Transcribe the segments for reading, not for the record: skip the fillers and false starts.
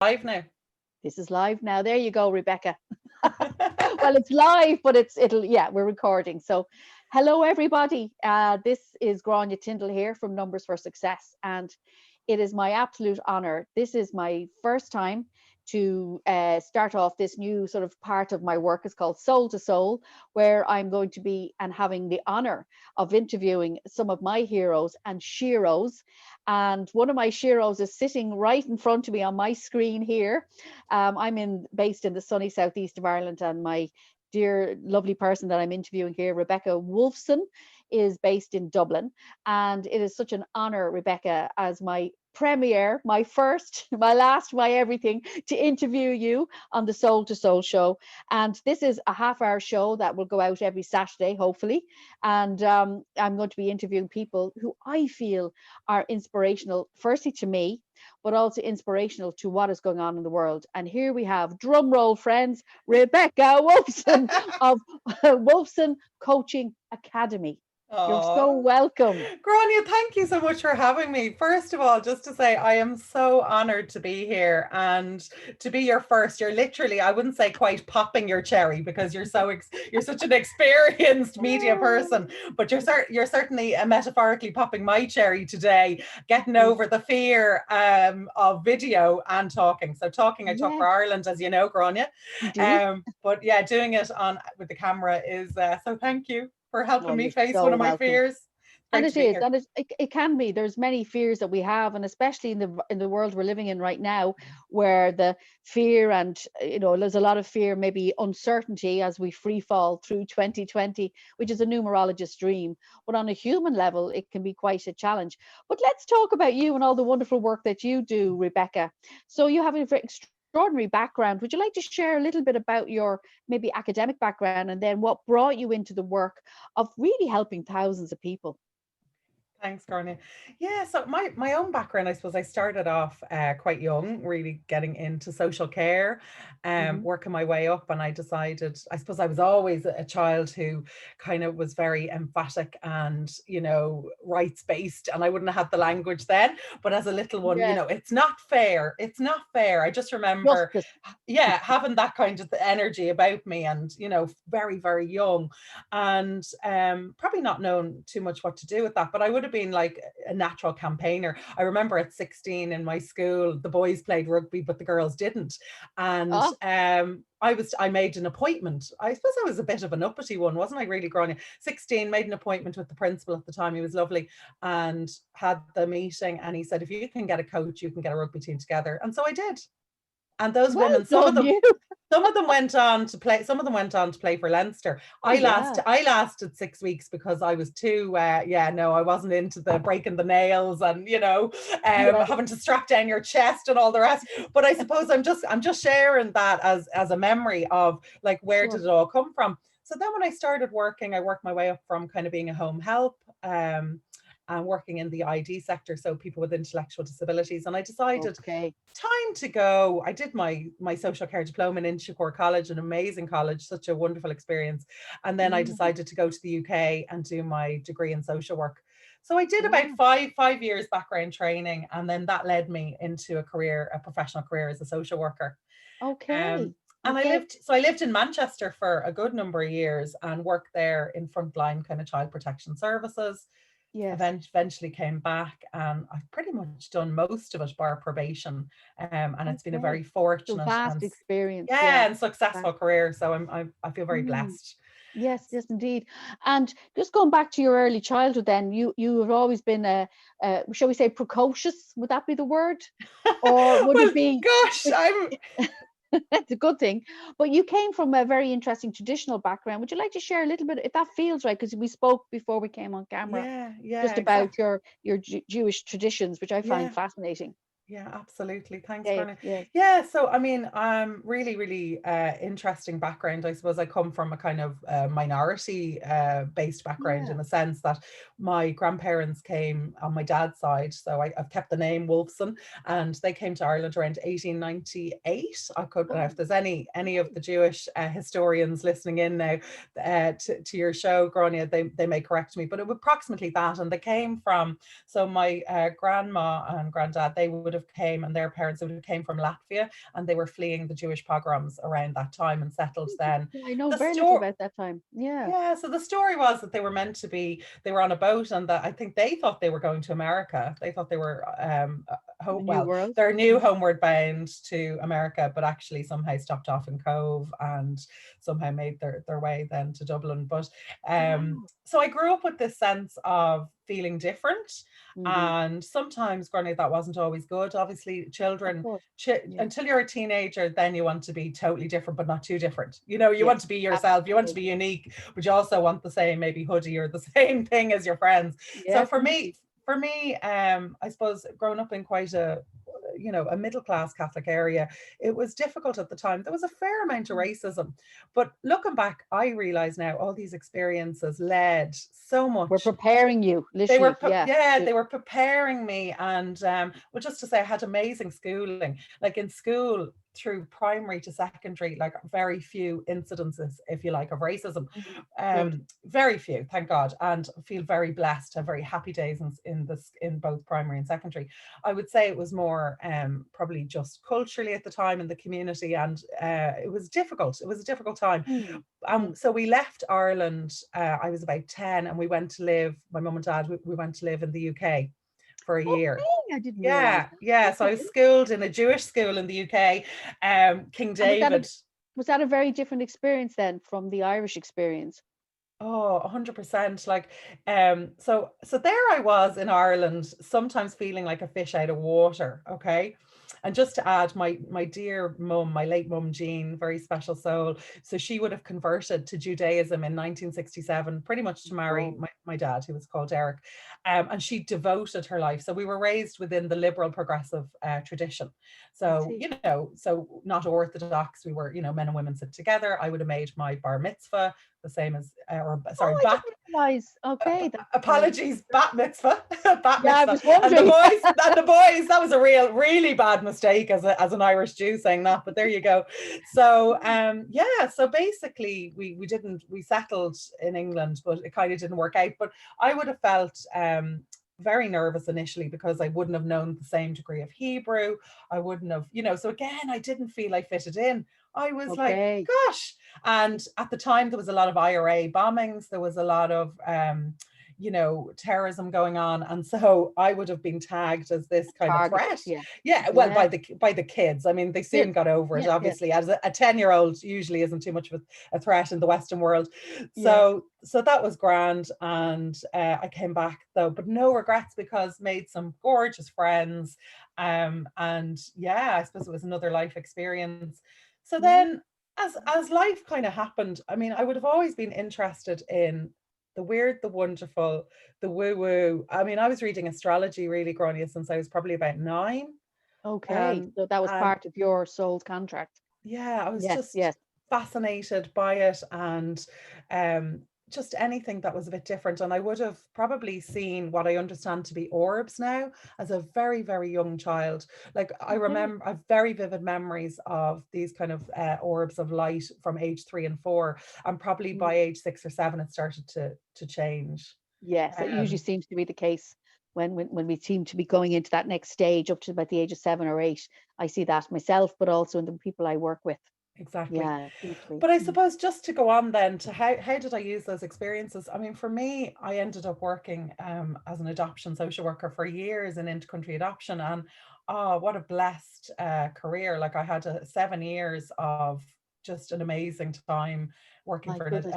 Live now. This is live now. There you go, Rebecca. Well, it's live, but we're recording. So, hello everybody. This is Grania Tyndall here from Numbers for Success, and it is my absolute honor. This is my first time to start off this new sort of part of my work. It's called Soul to Soul, where I'm going to be and having the honor of interviewing some of my heroes and sheroes. And one of my sheroes is sitting right in front of me on my screen here. Based in the sunny southeast of Ireland, and my dear, lovely person that I'm interviewing here, Rebekkah Woolfson, is based in Dublin. And it is such an honor, Rebecca, as my premiere, my first, my last, my everything, to interview you on the Soul to Soul show. And this is a half-hour show that will go out every Saturday, hopefully. And I'm going to be interviewing people who I feel are inspirational, firstly to me, but also inspirational to what is going on in the world. And here we have, drum roll, friends, Rebekkah Woolfson of Woolfson Coaching Academy. You're so Oh, welcome. Grania, thank you so much for having me. First of all, just to say, I am so honored to be here and to be your first. You're literally, I wouldn't say quite popping your cherry because you're such an experienced media person, but you're certainly metaphorically popping my cherry today, getting over the fear of video and talking. So talking, I talk for Yes, Ireland, as you know, Grania. you do. But yeah, doing it on with the camera is so. Thank you for Oh, helping me you're face so one of my welcome. fears. And Great it to be is, here. and it can be. There's many fears that we have, and especially in the world we're living in right now, where the fear and there's a lot of fear, maybe uncertainty as we free fall through 2020, which is a numerologist's dream. But on a human level, it can be quite a challenge. But let's talk about you and all the wonderful work that you do, Rebecca. So you have a very extraordinary background. Would you like to share a little bit about your maybe academic background, and then what brought you into the work of really helping thousands of people? Thanks, Garnia. Yeah, so my own background, I suppose I started off quite young, really getting into social care, Hmm. working my way up, and I decided, I suppose I was always a child who kind of was very emphatic and, rights based, and I wouldn't have had the language then, but as a little one, Yes, it's not fair. It's not fair. I just remember, justice. yeah, having that kind of energy about me and, very, very young and probably not known too much what to do with that, but I would have been like a natural campaigner. I remember at 16 in my school, the boys played rugby, but the girls didn't. And Oh, I made an appointment. I suppose I was a bit of an uppity one, wasn't I, really, growing 16, made an appointment with the principal at the time. He was lovely, and had the meeting, and he said, if you can get a coach, you can get a rugby team together. And so I did. And those well women, done, you. some of them went on to play. Some of them went on to play for Leinster. Oh yeah. I lasted 6 weeks because I was too. Yeah, no, I wasn't into the breaking the nails and Yes, having to strap down your chest and all the rest. But I suppose I'm just sharing that as a memory of like where sure. did it all come from. So then when I started working, I worked my way up from kind of being a home help. And working in the ID sector, so people with intellectual disabilities. And I decided Okay. time to go. I did my social care diploma in Inchicore College, an amazing college, such a wonderful experience. And then I Mm, decided to go to the UK and do my degree in social work. So I did about yeah. five years background training, and then that led me into a professional career as a social worker. Okay. Um, and Okay. I lived in Manchester for a good number of years and worked there in frontline kind of child protection services. Yes. Eventually came back, and I've pretty much done most of it bar probation, and it's been a Okay. very So fortunate vast and experience. Yeah. yeah, and Vast. successful career. So I feel very Mm. blessed. Yes, yes, indeed. And just going back to your early childhood, then you have always been shall we say, precocious? Would that be the word, or would it Well, be? gosh, I'm It's a good thing. But you came from a very interesting traditional background. Would you like to share a little bit, if that feels right? Because we spoke before we came on camera, yeah, just about exactly. your Jewish traditions, which I find Yeah. fascinating. Yeah, absolutely. Thanks, Yes, Granny. yes. Yeah, so I mean, really, really interesting background. I suppose I come from a kind of minority based background Yeah. in a sense that my grandparents came on my dad's side. So I've kept the name Woolfson, and they came to Ireland around 1898. I could, Oh, if there's any of okay. the Jewish historians listening in now to your show, Grania, they may correct me, but it was approximately that. And they came from, so my grandma and granddad, they would have came, and their parents would have came from Latvia, and they were fleeing the Jewish pogroms around that time and settled then. I know The very little story, about that time. Yeah. yeah, so the story was that they were meant to be, they were on a boat, and that I think they thought they were going to America. They thought they were A new well, world. they're new homeward bound to America, but actually somehow stopped off in Cove and somehow made their way then to Dublin. But Wow. so I grew up with this sense of feeling different. Mhm. And sometimes, Granny, that wasn't always good. Obviously, Of children, course. Yeah. until you're a teenager, then you want to be totally different, but not too different. You know, you Yes, want to be yourself, you want to be absolutely. unique, but you also want the same maybe hoodie or the same thing as your friends. So Yeah, completely. for me, I suppose growing up in quite a, you know, a middle class Catholic area, it was difficult at the time. There was a fair amount of racism, but looking back, I realize now all these experiences led so We're much. preparing you, They were, literally. Yeah. yeah, they were preparing me. And well, just to say, I had amazing schooling. Like in school, through primary to secondary, like very few incidences, if you like, of racism. Good. Very few, thank God, and feel very blessed to have very happy days in this, in both primary and secondary. I would say it was more probably just culturally at the time in the community, and it was difficult. It was a difficult time. Mm. So we left Ireland. I was about 10, and we went to live. My mum and dad. We went to live in the UK for a year. Okay, I didn't realize Yeah, that. yeah. So I was Okay. schooled in a Jewish school in the UK, King And David. was that a very different experience then from the Irish experience? Oh, 100%. Like, so there I was in Ireland, sometimes feeling like a fish out of water. Okay. And just to add, my dear mum, my late mum Jean, very special soul. So she would have converted to Judaism in 1967, pretty much to marry Oh, my dad, who was called Derek. And she devoted her life. So we were raised within the liberal progressive tradition. I So, see. you know, so not orthodox. We were, you know, men and women sit together. I would have made my bar mitzvah the same as, or sorry, Oh, I bat, didn't realize. Okay, that's apologies, bat mitzvah, bat yeah, I mitzvah. was wondering. And the boys, that was a really bad mistake as an Irish Jew saying that, but there you go. So yeah, so basically we settled in England, but it kind of didn't work out. But I would have felt very nervous initially because I wouldn't have known the same degree of Hebrew. I wouldn't have, you know, so again, I didn't feel I fitted in. I was like, Okay. gosh. And at the time, there was a lot of IRA bombings. There was a lot of, you know, terrorism going on. And so I would have been tagged as this kind of Targeted. threat. Yeah. Yeah, well, Yeah. by the kids. I mean, they soon Yes. got over it, Yeah. Yeah. obviously. As a 10-year-old usually isn't too much of a threat in the Western world. Yeah. So that was grand. And I came back though, but no regrets because made some gorgeous friends. And yeah, I suppose it was another life experience. So Yeah. then as life kind of happened, I mean, I would have always been interested in the weird, the wonderful, the woo woo. I mean, I was reading astrology really, Grania, since I was probably about 9. Okay. Um, So that was and part of your sold contract. yeah, I was Yes. just Yes. fascinated by it, and um, just anything that was a bit different. And I would have probably seen what I understand to be orbs now as a very, very young child. Like I Okay. remember, I have very vivid memories of these kind of orbs of light from age 3 and 4, and probably Mm. by age 6 or 7, it started to change. Yes, it usually Um, seems to be the case when we seem to be going into that next stage up to about the age of 7 or 8. I see that myself, but also in the people I work with. exactly. Yeah, hugely. But I suppose just to go on then to how did I use those experiences? I mean, for me, I ended up working as an adoption social worker for years in intercountry adoption, and oh, what a blessed career! Like I had 7 years of just an amazing time working My for goodness.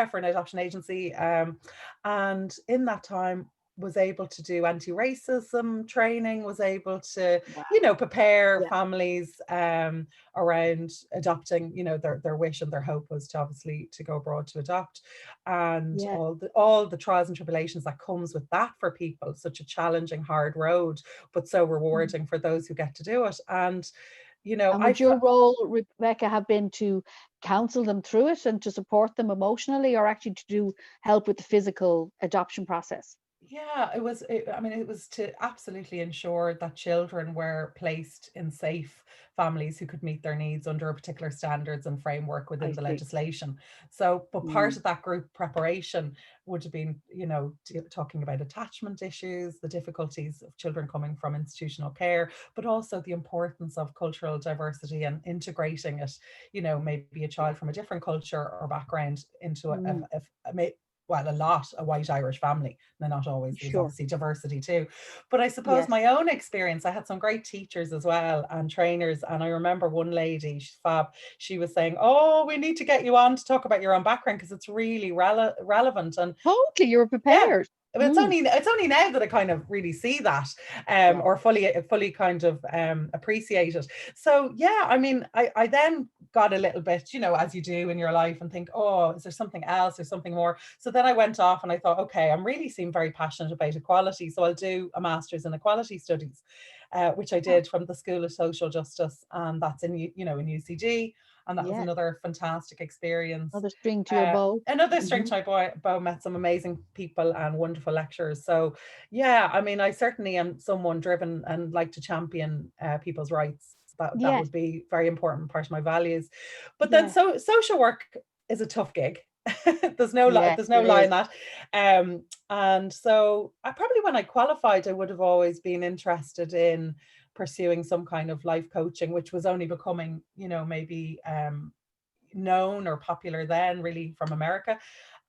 for an adoption agency, and in that time was able to do anti-racism training, was able to, you Wow. know, prepare Yeah. families around adopting. You know, their wish and their hope was to obviously to go abroad to adopt, and Yeah. all the trials and tribulations that comes with that for people. Such a challenging, hard road, but so Mm. rewarding for those who get to do it. And you know, And would your role, Rebecca, have been to counsel them through it and to support them emotionally, or actually to do help with the physical adoption process? Yeah, I mean, it was to absolutely ensure that children were placed in safe families who could meet their needs under a particular standards and framework I within the see. legislation. So, but part Mm, of that group preparation would have been, talking about attachment issues, the difficulties of children coming from institutional care, but also the importance of cultural diversity and integrating it, maybe a yeah. child from a different culture or background into Mm, a lot, a white Irish family. Now, not always, there's sure. obviously diversity too. But I suppose Yes. my own experience, I had some great teachers as well and trainers. And I remember one lady, she's fab, she was saying, oh, we need to get you on to talk about your own background because it's really relevant. And Totally. You were yeah, prepared. it's Mm, only now that I kind of really see that, yeah. or fully kind of appreciate it. So yeah, I mean, I then got a little bit, as you do in your life, and think, oh, is there something else or something more? So then I went off and I thought, okay, I'm really seem very passionate about equality, so I'll do a master's in equality studies, which I Ah, did from the School of Social Justice, and that's in UCD, and that was yes. another fantastic experience. Another string to your bow. Another string Hmm. to my bow, met some amazing people and wonderful lecturers. So, yeah, I mean, I certainly am someone driven and like to champion people's rights. That Yes. would be very important part of my values. But then, Yes. so social work is a tough gig. Yes, There's no it lie in is. that. And so, I probably when I qualified, I would have always been interested in pursuing some kind of life coaching, which was only becoming, maybe known or popular then, really from America.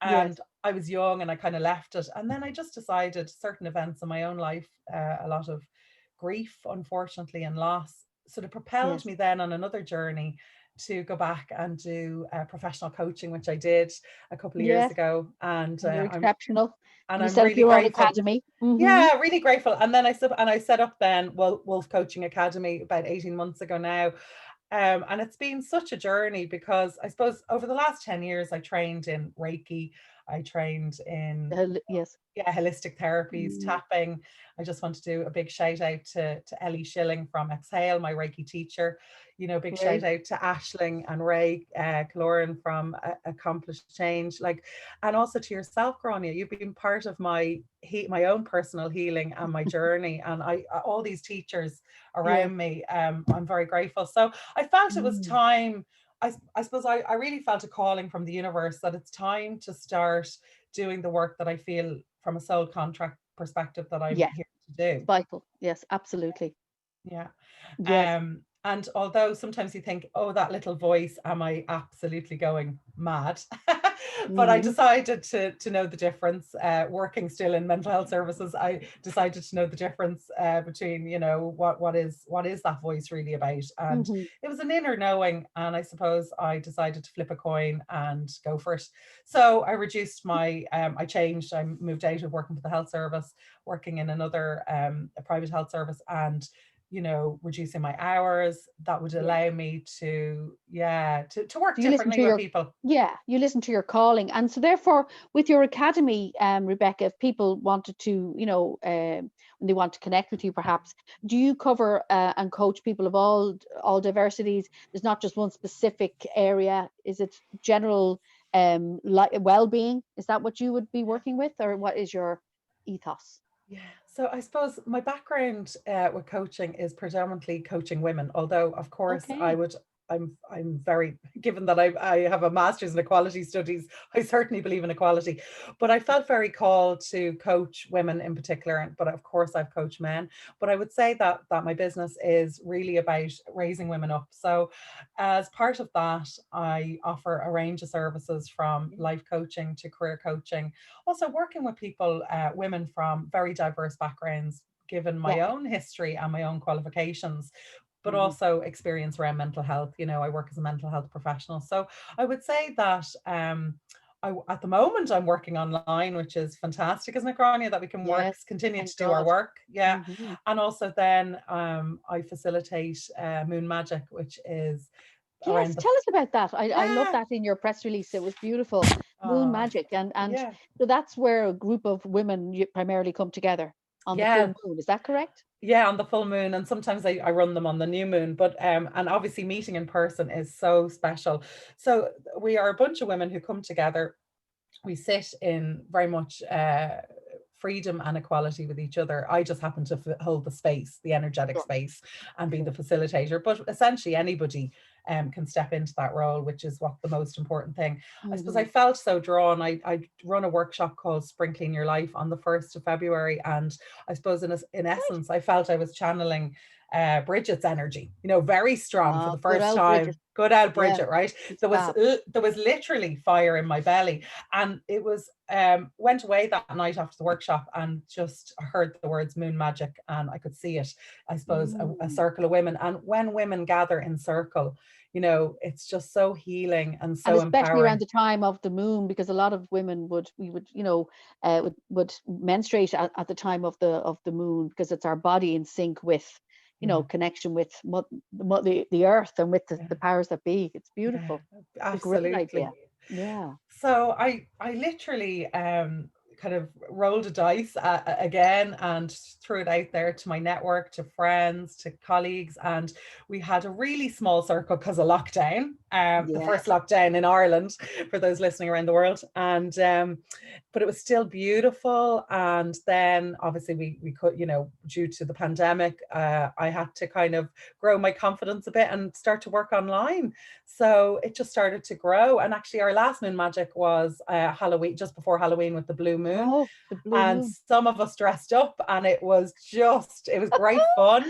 Yes. And I was young and I kind of left it. And then I just decided certain events in my own life, a lot of grief, unfortunately, and loss, sort of propelled Yes. me then on another journey to go back and do professional coaching, which I did a couple of years Yes. ago. And And you're exceptional. You I'm set up really your own grateful. academy. Hmm. Yeah, really grateful. And then I set up then Woolf Coaching Academy about 18 months ago now. And it's been such a journey because I suppose over the last 10 years, I trained in Reiki, I trained in Yes. yeah, holistic therapies, Mm, tapping. I just want to do a big shout out to Ellie Schilling from Exhale, my Reiki teacher. Big shout great. out to Ashling and Ray Cloran from Accomplished Change. And also to yourself, Grania. You've been part of my own personal healing and my journey. And all these teachers Yes. around me, I'm very grateful. So I felt it was Mm, time. I suppose I really felt a calling from the universe that it's time to start doing the work that I feel from a soul contract perspective that I'm yes. here to It's do. vital. Yes, absolutely. Yeah. Yes. And although sometimes you think, oh, that little voice, am I absolutely going mad? But I Hmm. decided to know the difference. Working still in mental health services, I decided to know the difference between, what is that voice really about? And Hmm. it was an inner knowing, and I suppose I decided to flip a coin and go for it. So I reduced I changed, I moved out of working for the health service, working in another a private health service, and reducing my hours that would Yes. allow me to, yeah, to work So you listen differently to with your, people. yeah, you listen to your calling. And so therefore, with your academy, Rebecca, if people wanted to, when they want to connect with you, perhaps, do you cover and coach people of all diversities? There's not just one specific area. Is it general well-being? Is that what you would be working with, or what is your ethos? Yeah. So I suppose my background with coaching is predominantly coaching women, although of course Okay. I'm very given that I have a master's in equality studies, I certainly believe in equality. But I felt very called to coach women in particular, but of course I've coached men. But I would say that my business is really about raising women up. So as part of that, I offer a range of services from Yeah. life coaching to career coaching, also working with people, women from very diverse backgrounds, given my Yeah. own history and my own qualifications, but Mhm. also experience around mental health. I work as a mental health professional. So I would say that at the moment I'm working online, which is fantastic, isn't it, Grania, that we can Yes. continue to Thank do our God. work. Yeah. Hmm. And also then I facilitate Moon Magic, which is Yes, around tell us about that. I love yeah. that in your press release. It was beautiful. Moon Oh, magic. And yeah. so that's where a group of women primarily come together on the Yeah. full moon. Is that correct? Yeah, on the full moon, and sometimes I run them on the new moon. But and obviously meeting in person is so special. So we are a bunch of women who come together. We sit in very much freedom and equality with each other. I just happen to hold the space, the energetic Sure. space, and be Sure. the facilitator. But essentially, anybody can step into that role, which is what the most important thing. I suppose I felt so drawn. I run a workshop called Sprinkling Your Life on the 1st of February. And I suppose in essence, I felt I was channeling Bridget's energy, very strong for the Good first old Bridget. time. Good old Yeah, Bridget, right? it's There was fab. there was literally fire in my belly, and it was went away that night after the workshop and just heard the words moon magic, and I could see it. I suppose a circle of women, and when women gather in circle, it's just so healing and And so especially around empowering. the time of the moon, because a lot of women would menstruate at the time of the moon, because it's our body in sync with, Yeah. connection with the earth and with Yeah. the powers that be. It's Yeah, beautiful. It's a great idea. absolutely. Yeah. So I literally kind of rolled a dice again and threw it out there to my network, to friends, to colleagues, and we had a really small circle because of lockdown, the Yeah. first lockdown in Ireland for those listening around the world, and but it was still beautiful. And then obviously we could, due to the pandemic, I had to kind of grow my confidence a bit and start to work online. So it just started to grow. And actually, our last moon magic was Halloween, just before Halloween with the blue moon. Oh, the blue And moon. some of us dressed up, and it was great fun.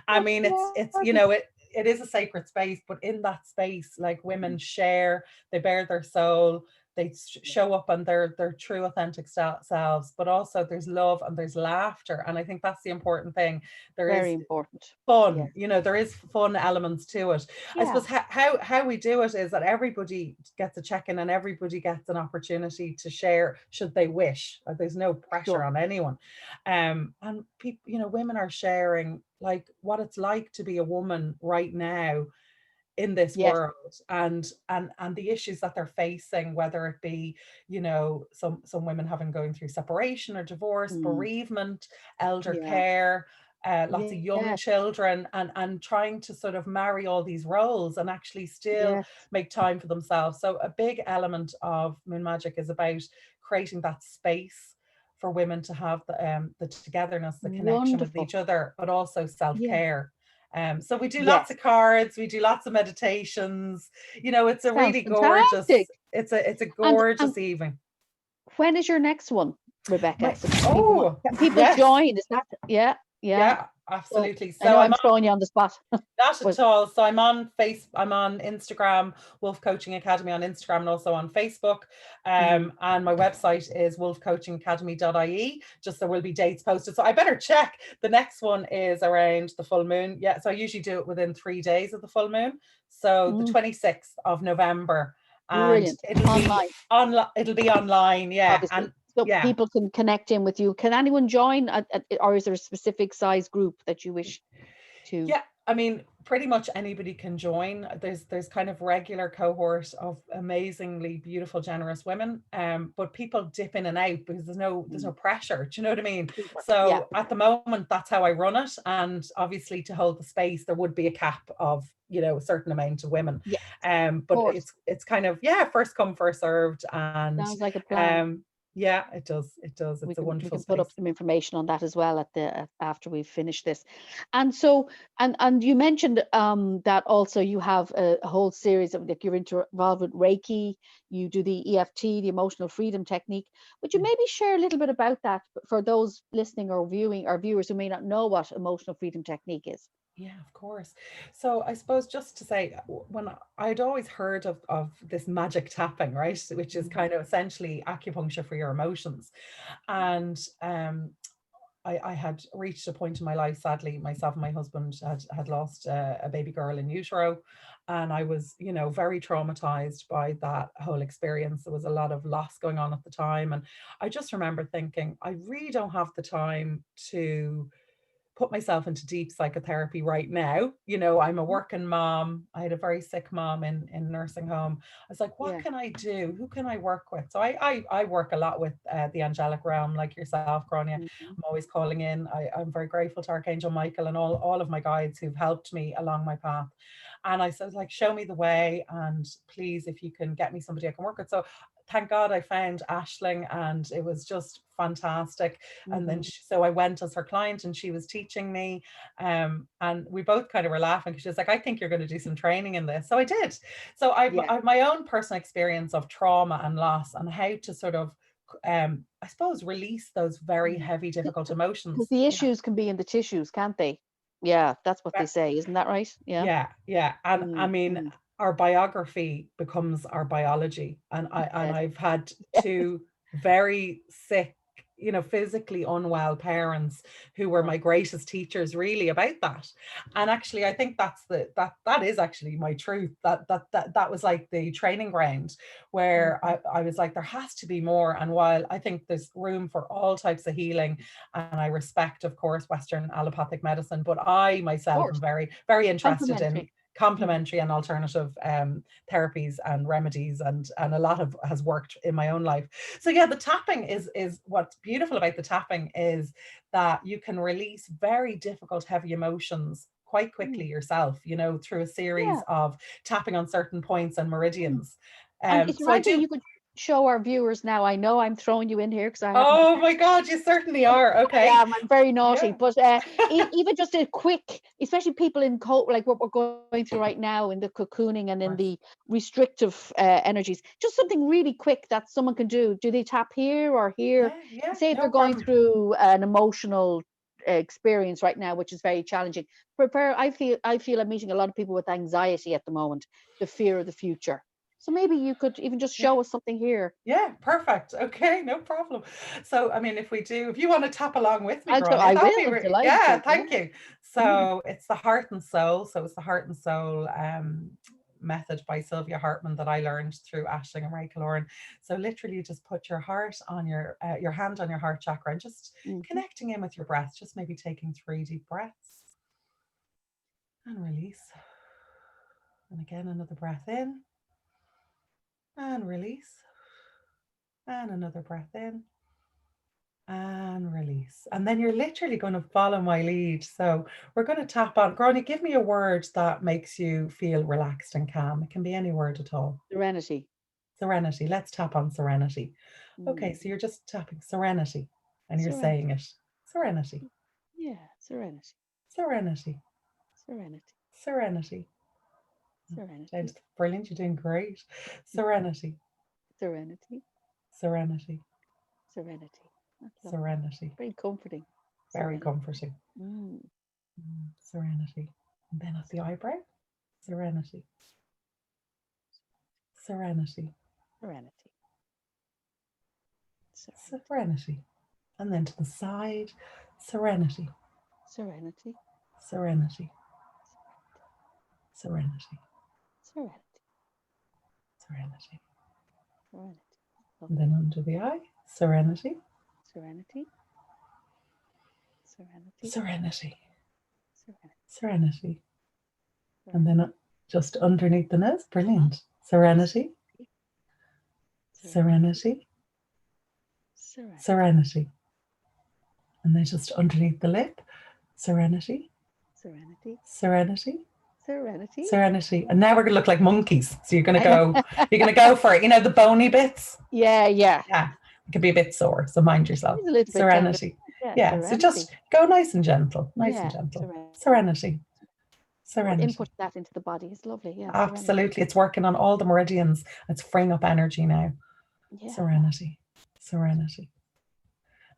I That's mean, gorgeous. it is a sacred space, but in that space, like, women share, they bare their soul, they show up on their true authentic selves, but also there's love and there's laughter. And I think that's the important thing. There Very is important. Yes. fun, there is fun elements to it. I Yeah. suppose how we do it is that everybody gets a check-in and everybody gets an opportunity to share should they wish. There's no pressure Sure. on anyone. And people, women are sharing like what it's like to be a woman right now in this Yes. world, and the issues that they're facing, whether it be, some women having going through separation or divorce, Mm. bereavement, elder Yeah. care, lots of young Yes. children, and trying to sort of marry all these roles and actually still Yes. make time for themselves. So a big element of Moon Magic is about creating that space for women to have the togetherness, the connection with Wonderful. each other, but also Yeah. self-care. So we do lots Yes. of cards, we do lots of meditations. It's a Sounds really fantastic. gorgeous, it's a And gorgeous evening. when is your next one, Rebecca? My, So oh, can people yes, join? Is that, yeah, yeah. yeah, So absolutely. I So know I'm I'm throwing you on the spot. not But at all. So I'm on Instagram, Wolf Coaching Academy on Instagram, and also on Facebook. mm, And my website is wolfcoachingacademy.ie. Just there will be dates posted. So I better check. The next one is around the full moon. Yeah. So I usually do it within 3 days of the full moon. So the mm, 26th of November. And brilliant. Online, it'll be online. Yeah. obviously. And So yeah. people can connect in with you. Can anyone join, or is there a specific size group that you wish to? Yeah, I mean, pretty much anybody can join. There's kind of regular cohort of amazingly beautiful, generous women. But people dip in and out because there's no Mm, pressure. Do you know what I mean? super. Yeah. So at the moment, that's how I run it. And obviously, to hold the space, there would be a cap of, a certain amount of women. Yeah. Of But course. it's kind of, yeah, first come, first served. And Sounds like a plan. um yeah, it does. It does. we It's a can we wonderful can put up space. some information on that as well after we've finished this. And so, and you mentioned that also you have a whole series of, like, you're involved with Reiki, you do the EFT, the emotional freedom technique. Would you Yeah. maybe share a little bit about that for those listening or viewing, or viewers who may not know what emotional freedom technique is? Yeah, of course. So I suppose just to say, when I'd always heard of this magic tapping, right, which is Mm, kind of essentially acupuncture for your emotions. And I had reached a point in my life, sadly, myself and my husband had lost a baby girl in utero. And I was, very traumatized by that whole experience. There was a lot of loss going on at the time. And I just remember thinking, I really don't have the time to put myself into deep psychotherapy right now. I'm a mhm. working mom. I had a very sick mom in nursing home. I was like, what Yeah. can I do? Who can I work with? So I work a lot with the angelic realm, like yourself, Grania. Mhm. I'm always calling in. I'm very grateful to Archangel Michael and all of my guides who've helped me along my path. And I said, like, show me the way, and please, if you can get me somebody I can work with. So thank God I found Aisling, and it was just fantastic. And then so I went as her client, and she was teaching me, and we both kind of were laughing because she was like, I think you're going to do some training in this. So I did. So I've my own personal experience of trauma and loss, and how to sort of I suppose release those very heavy, difficult emotions. Because the issues can be in the tissues, can't they? Yeah, that's what they say. Isn't that right? Yeah. Yeah. And I mean, our biography becomes our biology. And I've had two very sick, physically unwell parents who were my greatest teachers really about that. And actually, I think that is actually my truth. That was like the training ground where I was like, there has to be more. And while I think there's room for all types of healing, and I respect, of course, Western allopathic medicine, but I myself am very, very interested in complementary and alternative therapies and remedies, and a lot of has worked in my own life. So yeah, the tapping is what's beautiful about the tapping is that you can release very difficult, heavy emotions quite quickly yourself, through a series of tapping on certain points and meridians. And it's right that you could show our viewers now. I know I'm throwing you in here because I have. Oh my God, you certainly are. Okay. Yeah, I'm very naughty, but even just a quick, especially people in like what we're going through right now in the cocooning and in the restrictive energies, just something really quick that someone can do. Do they tap here or here? Say if they're going through an emotional experience right now, which is very challenging. I feel I'm meeting a lot of people with anxiety at the moment, the fear of the future. So maybe you could even just show us something here. Yeah, perfect. Okay, no problem. So, I mean, if you want to tap along with me, I will. Yeah, thank you. So it's the heart and soul. So it's the heart and soul method by Sylvia Hartman that I learned through Aisling and Rebekkah Lauren. So literally, you just put your heart on your hand on your heart chakra and just connecting in with your breath. Just maybe taking 3 deep breaths and release. And again, another breath in. And release, and another breath in, and release. And then you're literally going to follow my lead. So we're going to tap on. Gráinne, give me a word that makes you feel relaxed and calm. It can be any word at all. Serenity. Serenity. Let's tap on serenity. Okay, so you're just tapping serenity, and you're saying it. Serenity. Yeah, serenity. Serenity. Serenity. Serenity. Serenity. Brilliant. You're doing great. Serenity. Serenity. Serenity. Serenity. Serenity. Very comforting. Very comforting. Serenity. And then at the eyebrow. Serenity. Serenity. Serenity. Serenity. And then to the side. Serenity. Serenity. Serenity. Serenity. Serenity. Serenity. Serenity. And then under the eye. Serenity. Serenity. Serenity. Serenity. Serenity. Serenity. And then just underneath the nose. Brilliant. Serenity. Serenity. Serenity. And then just underneath the lip. Serenity. Serenity. Serenity. Serenity. Serenity. And now we're going to look like monkeys. So you're going to go for it. The bony bits. Yeah. Yeah. It can be a bit sore. So mind yourself. Serenity. Yeah. Serenity. So just go nice and gentle. And gentle. Serenity. Serenity. Input that into the body is lovely. Yeah. Absolutely. Serenity. It's working on all the meridians. It's freeing up energy now. Yeah. Serenity. Serenity.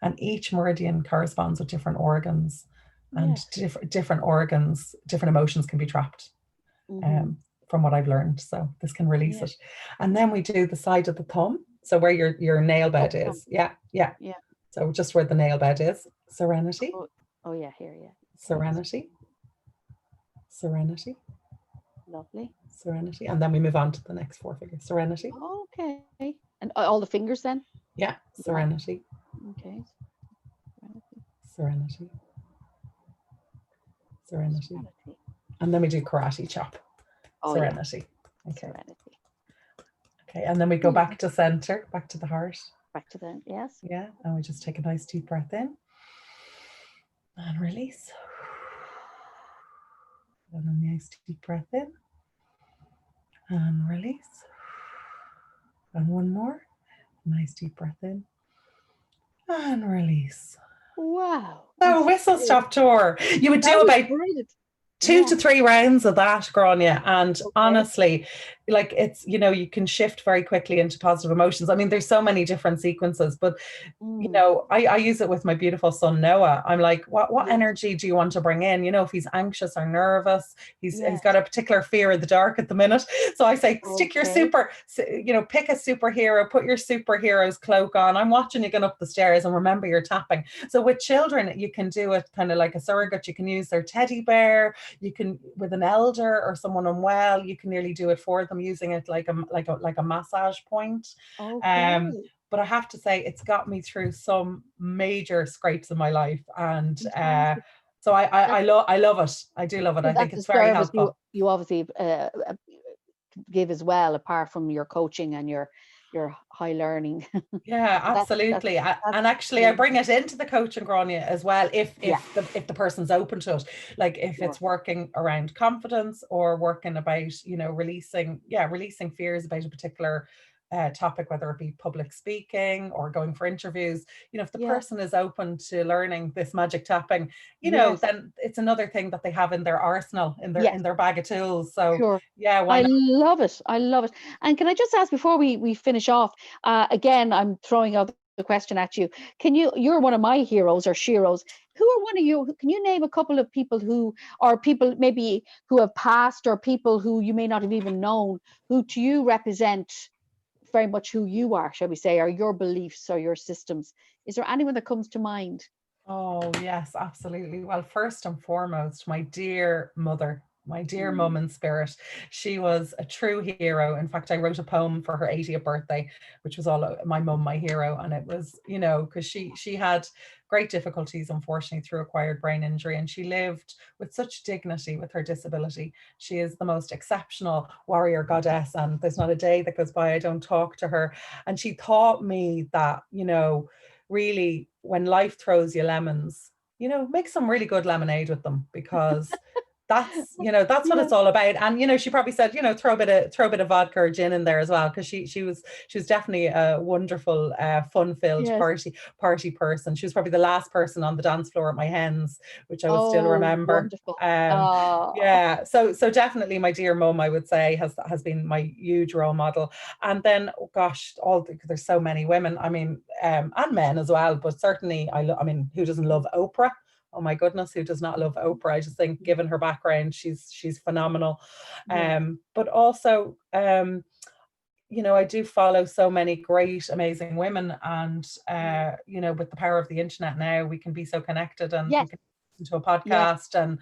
And each meridian corresponds with different organs. And different organs, different emotions can be trapped from what I've learned. So this can release it. And then we do the side of the thumb. So where your nail bed is. Yeah. So just where the nail bed is. Serenity. Oh yeah, here, yeah. Serenity. Serenity. Lovely. Serenity. And then we move on to the next 4 fingers. Serenity. Okay. And all the fingers then? Yeah. Serenity. Okay. Serenity. Serenity. And then we do karate chop. Serenity. Okay. Serenity. Okay, and then we go back to center, back to the heart. Back to the, yes. Yeah, and we just take a nice deep breath in. And release. And a nice deep breath in. And release. And one more. Nice deep breath in and release. Wow. So whistle stop tour. You would That do was about brilliant. 2 to 3 rounds of that, Grania. And Okay. honestly, like it's, you can shift very quickly into positive emotions. I mean, there's so many different sequences, but Mm, I use it with my beautiful son Noah. I'm like, what yes. energy do you want to bring in? If he's anxious or nervous, he's got Yes. a particular fear of the dark at the minute. So I say, stick your Okay. pick a superhero, put your superhero's cloak on. I'm watching you going up the stairs, and remember you're tapping. So with children, you can do it kind of like a surrogate. You can use their teddy bear. You can, with an elder or someone unwell, you can nearly do it for them using it like a massage point. Okay. But I have to say, it's got me through some major scrapes in my life, and Fantastic. so That's, I love it. I do love it. so I think that's a it's very service helpful. you obviously give as well, apart from your coaching and your high learning. Yeah, So absolutely. that's And actually, I bring wonderful. it into the coaching, Grania, as well, if Yeah, the person's open to it. Like if sure. it's working around confidence, or working about, releasing fears about a particular topic, whether it be public speaking or going for interviews. If the Yeah. person is open to learning this magic tapping, Yes. then it's another thing that they have in their arsenal, in their Yes. in their bag of tools. So Sure. yeah, why I not? love it. I love it. And can I just ask before we finish off, again, I'm throwing out the question at you. You're one of my heroes or sheroes. Who are one of you? Can you name a couple of people or people maybe who have passed, or people who you may not have even known, who to you represent very much who you are, shall we say, or your beliefs or your systems? Is there anyone that comes to mind? Oh, yes, absolutely. Well, first and foremost, my dear mother, my dear mum in spirit. She was a true hero. In fact, I wrote a poem for her 80th birthday, which was all my mum, my hero. And it was, because she had great difficulties, unfortunately, through acquired brain injury. And she lived with such dignity with her disability. She is the most exceptional warrior goddess. And there's not a day that goes by I don't talk to her. And she taught me that, really, when life throws you lemons, make some really good lemonade with them, because that's what Yeah. it's all about. And she probably said, throw a bit of vodka or gin in there as well, because she was definitely a wonderful, fun-filled Yes. party person. She was probably the last person on the dance floor at my hens, which I will still Oh, remember. wonderful. Yeah, so definitely my dear mum, I would say, has been my huge role model. And then, oh gosh, there's so many women, I mean, and men as well, but certainly I mean, who doesn't love Oprah? Oh my goodness, who does not love Oprah? I just think, given her background, she's phenomenal. Yes. But also, I do follow so many great, amazing women, and with the power of the internet now, we can be so connected, and we Yes. can listen to a Yes. podcast, and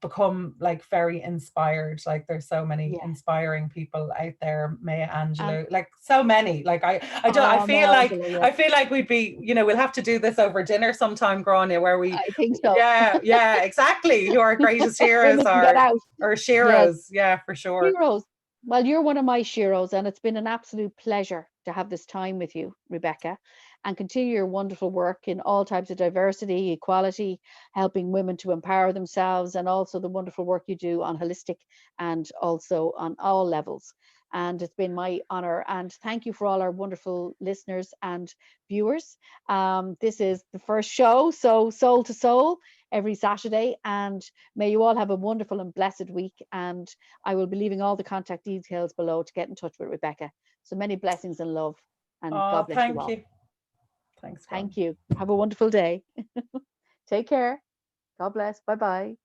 become like very inspired. Like there's so many Yes. inspiring people out there, Maya And Angelou, like so many. Like I don't Maya Angelou, yes. I feel like we'd be, we'll have to do this over dinner sometime, Grania, where we, I think so. yeah, exactly, who our greatest heroes Women can get are, out. or Yes. sheroes, yeah, for sure. Heroes. Well, you're one of my sheroes, and it's been an absolute pleasure to have this time with you, Rebekkah, and continue your wonderful work in all types of diversity, equality, helping women to empower themselves, and also the wonderful work you do on holistic and also on all levels. And it's been my honor. And thank you for all our wonderful listeners and viewers. This is the first show, so Soul to Soul, every Saturday. And may you all have a wonderful and blessed week. And I will be leaving all the contact details below to get in touch with Rebekkah. So many blessings and love, and Oh, God bless you thank all. you. Thanks, Grania. Thank you. Have a wonderful day. Take care. God bless. Bye bye.